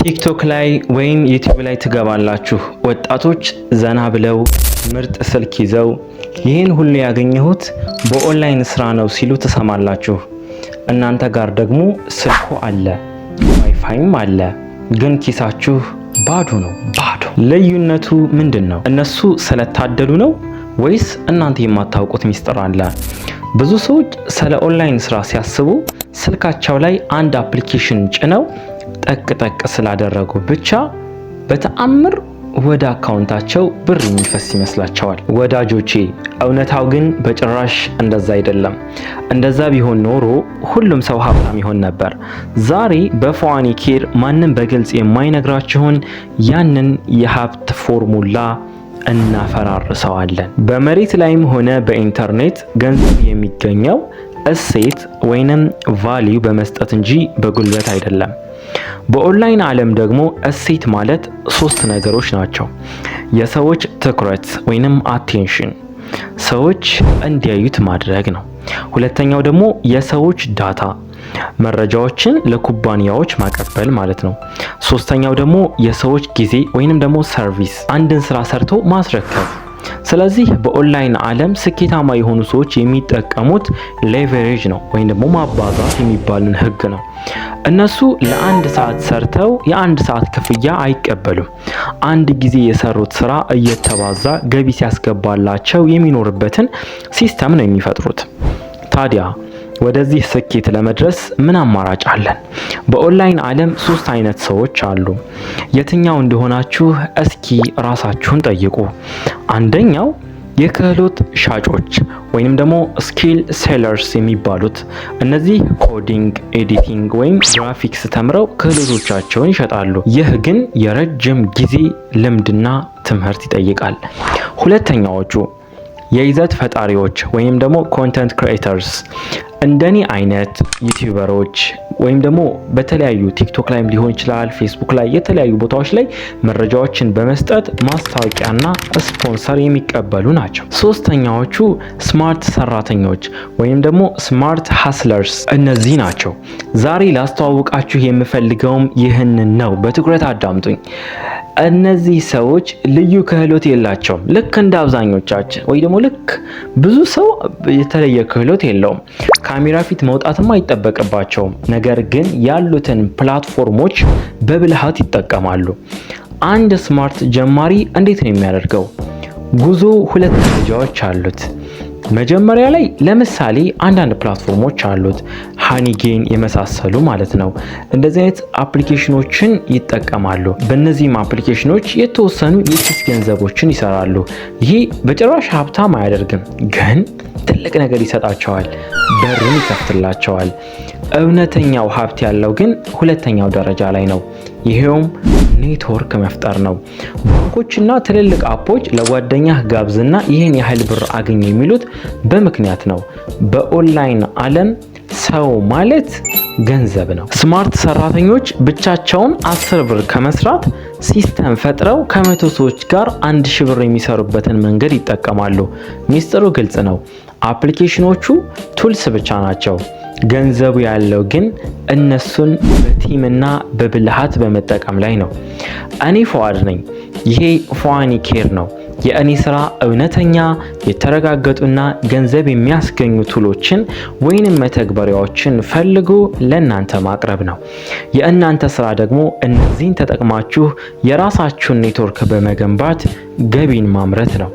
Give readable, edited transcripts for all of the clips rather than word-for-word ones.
ቲክቶክ ላይ ወይም ዩቲዩብ ላይ ትገባላችሁ። ወጣቶች ዘና ብለው ምርጥ ስልክ ይዘው ይህን ሁሉ ያገኘሁት በኦንላይን ስራ ነው ሲሉ ትሰማላችሁ። እናንተ ጋር ደግሞ ስልኩ አለ፣ ዋይፋይም አለ፣ ግን ኪሳችሁ ባዶ ነው። ባዶ። ልዩነቱ ምንድን ነው? እነሱ ስለታደሉ ነው ወይስ እናንተ የማታውቁት ሚስጥር አለ? ብዙ ሰዎች ስለ ኦንላይን ስራ ሲያስቡ ስልካቸው ላይ አንድ አፕሊኬሽን ጭነው ጠቅ ስላደረጉ ብቻ በተአምር ወደ አካውንታቸው ብር የሚፈስ ይመስላቸዋል። ወዳጆቼ፣ እውነታው ግን በጭራሽ እንደዛ አይደለም። እንደዛ ቢሆን ኖሮ ሁሉም ሰው ሀብታም ይሆን ነበር። ዛሬ በፉአኒ ኬር ማንም በግልጽ የማይነግራችሁን ያንን የሀብት ፎርሙላ እናፈራርሰዋለን። በመሬት ላይም ሆነ በኢንተርኔት ገንዘብ የሚገኘው እሴት ወይንም ቫልዩ በመስጠት እንጂ በጉልበት አይደለም። በኦንላይን ዓለም ደግሞ እሴት ማለት 3 ነገሮች ናቸው። የሰዎች ትኩረት ወይንም አቴንሽን፣ ሰዎች እንዲያዩት ማድረግ ነው። ሁለተኛው ደግሞ የሰዎች ዳታ፣ መረጃዎችን ለኩባንያዎች ማቀበል ማለት ነው። ሶስተኛው ደግሞ የሰዎች ጊዜ ወይንም ደግሞ ሰርቪስ፣ አንድን ስራ ሰርቶ ማስረከብ። ስለዚህ በኦንላይን ዓለም ስኬታማ የሆኑ ሰዎች የሚጠቀሙት ሌቨሬጅ ነው ወይም ደግሞ ማባዛት የሚባልን ህግ ነው። እነሱ ለአንድ ሰዓት ሰርተው የአንድ ሰዓት ክፍያ አይቀበሉም። አንድ ጊዜ የሰሩት ስራ እየተባዛ ገቢ ሲያስገባላቸው የሚኖርበትን ሲስተም ነው የሚፈጥሩት። ታዲያ ወደዚህ ስኬት ለመድረስ ምን አማራጭ አለን? በኦንላይን ዓለም 3 አይነት ሰዎች አሉ። የትኛው እንደሆናችሁ እስኪ ራሳችሁን ጠይቁ። አንደኛው የክህሎት ሻጮች ወይንም ደግሞ ስኪል ሴለርስ የሚባሉት፣ እነዚህ ኮዲንግ፣ ኤዲቲንግ ወይም ግራፊክስ ተምረው ክህሎቶቻቸውን ይሸጣሉ። ይህ ግን የረጅም ጊዜ ልምድና ትምህርት ይጠይቃል። ሁለተኛዎቹ የይዘት ፈጣሪዎች ወይም ደግሞ ኮንተንት ክሪኤተርስ፣ እንደኔ አይነት ዩቲዩበሮች ወይም ደግሞ በተለያዩ ቲክቶክ ላይም ሊሆን ይችላል፣ ፌስቡክ ላይ፣ የተለያዩ ቦታዎች ላይ መረጃዎችን በመስጠት ማስታወቂያና ስፖንሰር የሚቀበሉ ናቸው። ሶስተኛዎቹ ስማርት ሰራተኞች ወይም ደግሞ ስማርት ሃስለርስ እነዚህ ናቸው። ዛሬ ላስተዋውቃችሁ የምፈልገውም ይህንን ነው። በትኩረት አዳምጡኝ። እነዚህ ሰዎች ልዩ ክህሎት የላቸውም። ልክ እንደ አብዛኞቻችን ወይ ደግሞ ልክ ብዙ ሰው የተለየ ክህሎት የለውም። ካሜራ ፊት መውጣትም አይጠበቅባቸውም። ነገር ግን ያሉትን ፕላትፎርሞች በብልሃት ይጠቀማሉ። አንድ ስማርት ጀማሪ እንዴት ነው የሚያደርገው? ጉዞ 2 ደረጃዎች አሉት። መጀመሪያ ላይ ለምሳሌ አንዳንድ ፕላትፎርሞች አሉት፣ ሃኒጌን የመሳሰሉ ማለት ነው። እንደዚህ አይነት አፕሊኬሽኖችን ይጠቀማሉ። በእነዚህም አፕሊኬሽኖች የተወሰኑ የኪስ ገንዘቦችን ይሰራሉ። ይሄ በጭራሽ ሀብታም አያደርግም፣ ግን ትልቅ ነገር ይሰጣቸዋል፣ በሩን ይከፍትላቸዋል። እውነተኛው ሀብት ያለው ግን 2ኛው ደረጃ ላይ ነው። ይሄውም ኔትወርክ መፍጠር ነው። ባንኮችና ትልልቅ አፖች ለጓደኛህ ጋብዝና ይህን ያህል ብር አገኝ የሚሉት በምክንያት ነው። በኦንላይን ዓለም ሰው ማለት ገንዘብ ነው። ስማርት ሰራተኞች ብቻቸውን 10 ብር ከመስራት ሲስተም ፈጥረው ከ100 ሰዎች ጋር 1000 ብር የሚሰሩበትን መንገድ ይጠቀማሉ። ሚስጥሩ ግልጽ ነው። አፕሊኬሽኖቹ ቱልስ ብቻ ናቸው። ገንዘቡ ያለው ግን እነሱን በቲምና በብልሃት በመጠቀም ላይ ነው። እኔ ፉአድ ነኝ። ይሄ ፉአኒ ኬር ነው። የእኔ ስራ እውነተኛ የተረጋገጡና ገንዘብ የሚያስገኙ ቱሎችን ወይንም መተግበሪያዎችን ፈልጎ ለእናንተ ማቅረብ ነው። የእናንተ ስራ ደግሞ እነዚህን ተጠቅማችሁ የራሳችሁን ኔትወርክ በመገንባት ገቢን ማምረት ነው።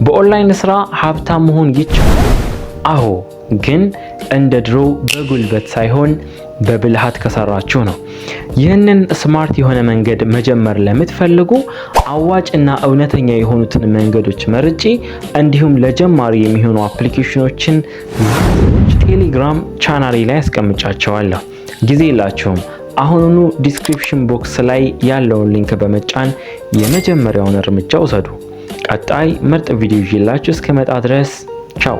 በኦንላይን ስራ ሀብታም መሆን ይቻላል። አዎ፣ ግን እንደ ድሮ በጉልበት ሳይሆን በብልሃት ከሰራችሁ ነው። ይህንን ስማርት የሆነ መንገድ መጀመር ለምትፈልጉ አዋጭና እውነተኛ የሆኑትን መንገዶች መርጬ እንዲሁም ለጀማሪ የሚሆኑ አፕሊኬሽኖችን ቴሌግራም ቻናሌ ላይ አስቀምጫቸዋለሁ። ጊዜ የላችሁም? አሁኑኑ ዲስክሪፕሽን ቦክስ ላይ ያለውን ሊንክ በመጫን የመጀመሪያውን እርምጃ ውሰዱ። ቀጣይ ምርጥ ቪዲዮ ይዤላችሁ እስከመጣ ድረስ ቻው።